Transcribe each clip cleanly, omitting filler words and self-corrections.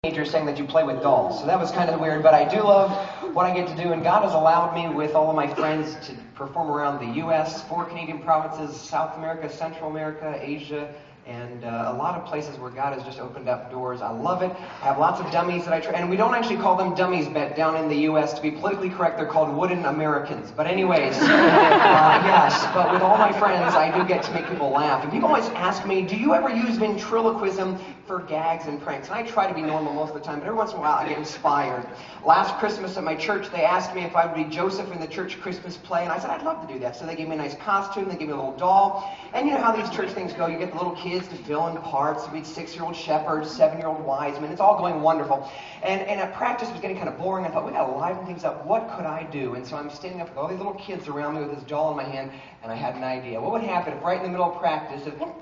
teenagers saying that you play with dolls. So that was kind of weird, but I do love what I get to do, and God has allowed me with all of my friends to perform around the U.S., 4 Canadian provinces, South America, Central America, Asia, and a lot of places where God has just opened up doors. I love it. I have lots of dummies that I try, and we don't actually call them dummies down in the U.S. To be politically correct, they're called wooden Americans. But anyways, yes, but with all my friends, I do get to make people laugh. And people always ask me, do you ever use ventriloquism for gags and pranks? And I try to be normal most of the time, but every once in a while I get inspired. Last Christmas at my church, they asked me if I would be Joseph in the church Christmas play, and I said I'd love to do that. So they gave me a nice costume, they gave me a little doll, and you know how these church things go, you get the little kids to fill in parts, we had 6-year-old shepherds, 7-year-old wise men, it's all going wonderful. And at practice it was getting kind of boring. I thought, we gotta liven things up, what could I do? And so I'm standing up with all these little kids around me with this doll in my hand, and I had an idea. What would happen if right in the middle of practice, if well,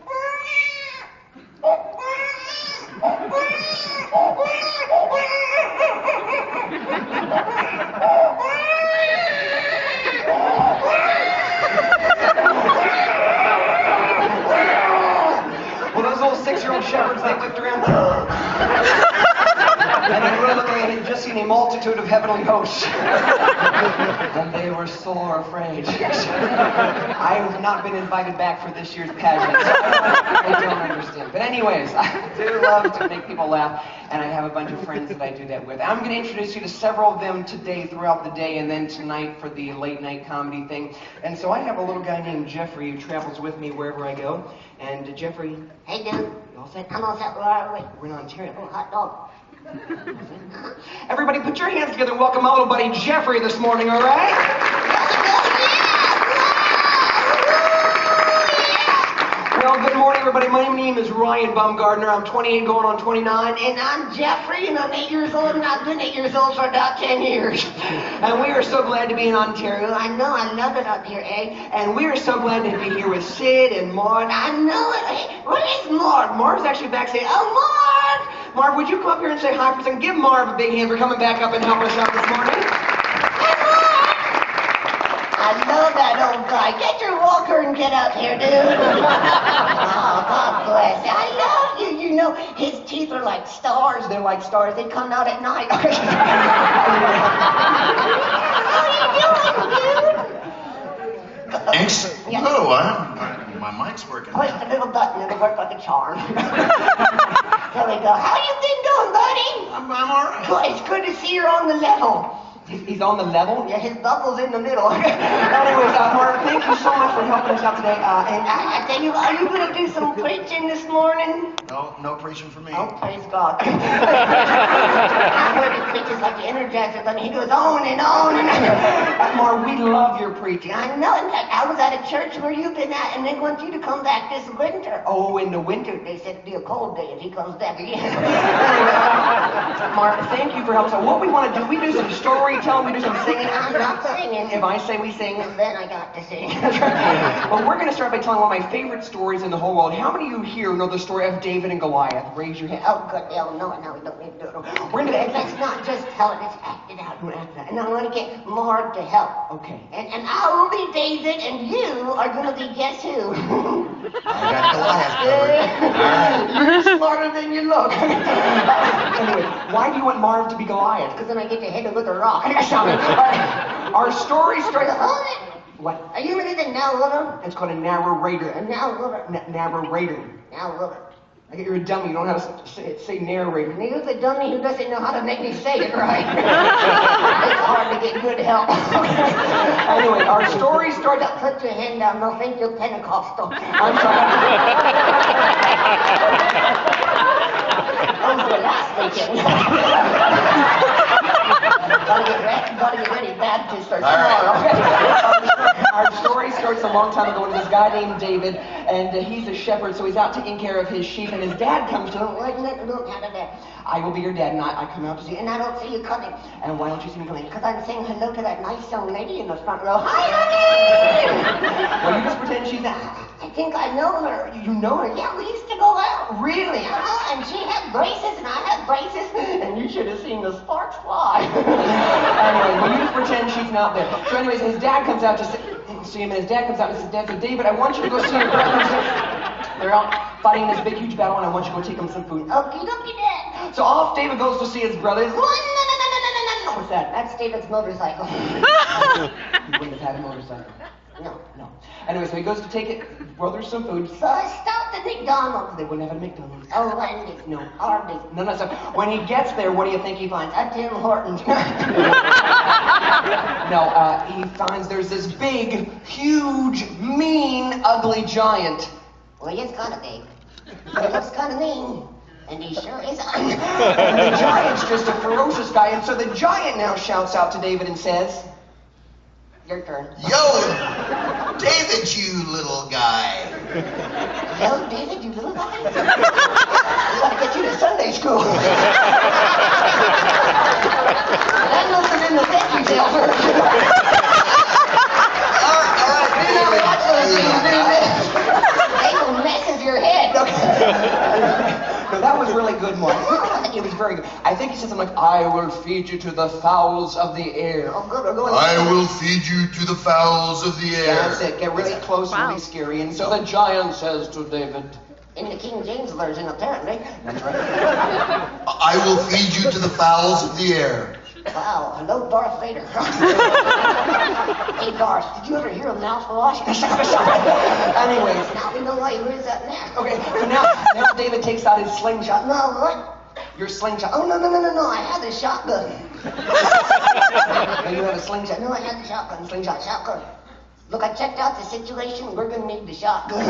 those little 6-year-old shepherds, they whipped around. And I really looked and had just seen a multitude of heavenly hosts. And they were sore afraid. I have not been invited back for this year's pageant, so I don't understand. But anyways, I do love to make people laugh, and I have a bunch of friends that I do that with. I'm going to introduce you to several of them today throughout the day, and then tonight for the late night comedy thing. And so I have a little guy named Jeffrey who travels with me wherever I go. And Jeffrey... Hey, dude. You all set? I'm all set. Where are we? We're in Ontario. Oh, hot dog. Everybody put your hands together and welcome my little buddy Jeffrey this morning, all right? Well, good morning, everybody. My name is Ryan Baumgartner. I'm 28 going on 29. And I'm Jeffrey, and I'm 8 years old, and I've been 8 years old for about 10 years. And we are so glad to be in Ontario. I know, I love it up here, eh? And we are so glad to be here with Sid and Marv. I know it. Hey, where is Marv? Marv's actually back saying, oh, Marv! Marv, would you come up here and say hi for a second? Give Marv a big hand for coming back up and helping us out this morning. I love that old guy. Get your walker and get up here, dude. Oh, God bless you. I love you. You know, his teeth are like stars. They're like stars. They come out at night. How you doing, dude? Thanks. Yeah. Hello, my mic's working. Push the little button. It'll work like a charm. There we go. How you been doing, buddy? I'm all right. Good. It's good to see you're on the level. He's on the level? Yeah, his bubble's in the middle. Anyways, Marv, thank you so much for helping us out today. And I tell you, are you going to do some preaching this morning? No preaching for me. Oh, praise God. I heard he preaches like the Energizer Bunny. He goes on and on and on. Marv, we love your preaching. I know. In fact, I was at a church where you've been at, and they want you to come back this winter. Oh, in the winter. They said it'd be a cold day if he comes back again. Marv, thank you for helping us. What we want to do, we do some storytelling, we do some singing. I'm not singing. If I say we sing, then I got to sing. Well, we're going to start by telling one of my favorite stories in the whole world. How many of you here know the story of David and Goliath? Raise your hand. Oh, good hell, no, we don't need to do it. We're going to Let's not just tell it, let's act it out. And I'm going to get Marv to help. Okay. And I will be David, and you are going to be guess who? I got Goliath covered. You're smarter than you look. Anyway, why do you want Marv to be Goliath? Because then I get to hit him with a rock. Our story starts... What? Are you ready to narrator? It's called a narrator. A narrator. Narrator. Narrator. I get you're a dummy. You don't know how to say narrator. You're the dummy who doesn't know how to make me say it right. It's hard to get good help. Anyway, our story starts... Put your hand down. They'll think you're Pentecostal. I'm sorry. That was the last weekend. Gotta get ready, Baptist or tomorrow. Our story starts a long time ago when this guy named David, and he's a shepherd, so he's out taking care of his sheep, and his dad comes to him. I will be your dad, and I come out to see you, and I don't see you coming. And why don't you see me coming? Because I'm saying hello to that nice young lady in the front row. Hi, honey! Well, you just pretend she's not. I think I know her. You know her? Yeah, we used to go out. Really? And she had braces, and I had braces, and you should have seen the sparks fly. Anyway, well, you just pretend she's not there. So anyways, his dad comes out to see him, and his dad comes out and says, Dad, David, I want you to go see your brothers. They're out fighting this big, huge battle, and I want you to go take them some food. Okie dokie, Dad. So off David goes to see his brothers. What's that? That's David's motorcycle. He wouldn't have had a motorcycle. No. No. Anyway, so he goes to take his brothers some food. So I stopped at McDonald's. They wouldn't have a McDonald's. Oh, Wendy's. No. Arby's. No. So when he gets there, what do you think he finds? A Tim Hortons. No, he finds there's this big, huge, mean, ugly giant. Well, he is kind of big. But he looks kind of mean. And he sure is. And the giant's just a ferocious guy, and so the giant now shouts out to David and says, "Your turn." Yo, David, you little guy. Yo, David, you little guy. We gotta get you to Sunday school. That nothing in the veggie tail first. All right, Do not watch those things, David. They will mess with your head. No, that was really good, Mark. It was very good. I think he said something like, "I will feed you to the fowls of the air." Oh, good. We're going. I will feed you to the fowls of the air. That's it. Get really close, really scary. And so the giant says to David, In the King James Version, apparently. that's right. I will feed you to the fowls of the air. Wow, hello, Darth Vader. Hey, Darth, did you ever hear of mouthwash? Anyways, Now we know why he wears that now. okay, so now David takes out his slingshot. No, what? Your slingshot. Oh, no, I had the shotgun. No, you have a slingshot. No, I had the shotgun. Shotgun. Look, I checked out the situation. We're gonna need the shotgun.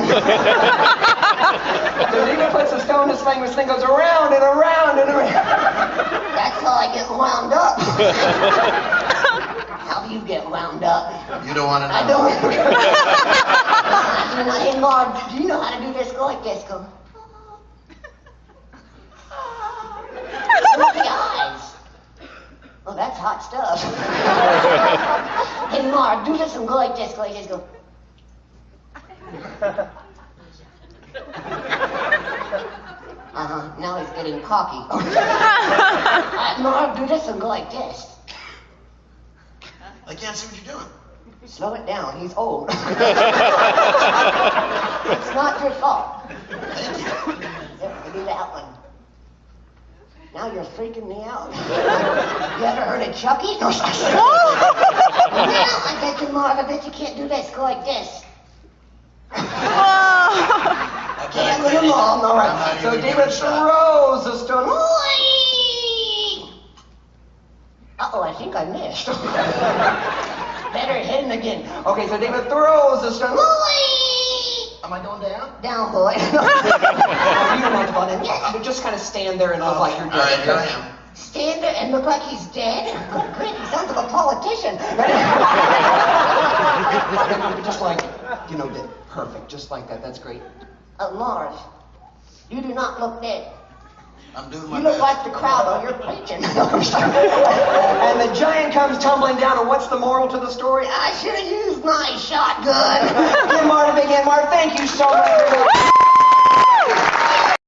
So David puts a stone to sling. The sling goes around and around and around. That's how I get wound up. How do you get wound up? You don't want to know. I don't. Hey, Marv, do you know how to do this? Go like this. Go. Look at the eyes. Oh, that's hot stuff. Hey, Marv, do this and go like this. Go. Now he's getting cocky. Marv, do this and go like this. I can't see what you're doing. Slow it down. He's old. It's not your fault. Thank you. There, do that one. Now you're freaking me out. You ever heard of Chucky? No, I bet you, Marv, I bet you can't do this. Go like this. I can't with them all. All right. So David throws the stone. Uh-oh, I think I missed. Better hit him again. Okay, so David throws the stone. Am I going down? Down, boy. You don't have to fall in. You just kind of stand there and look like you're dead. All right, here I am. Stand there and look like he's dead? Good grief, he sounds like a politician. Just like, perfect, just like that. That's great. Mars, you do not look dead. I'm doing my You look best. like the crowd while you're preaching. And the giant comes tumbling down, and what's the moral to the story? I should have used my shotgun. Give Marv a big hand. Marv, thank you so much.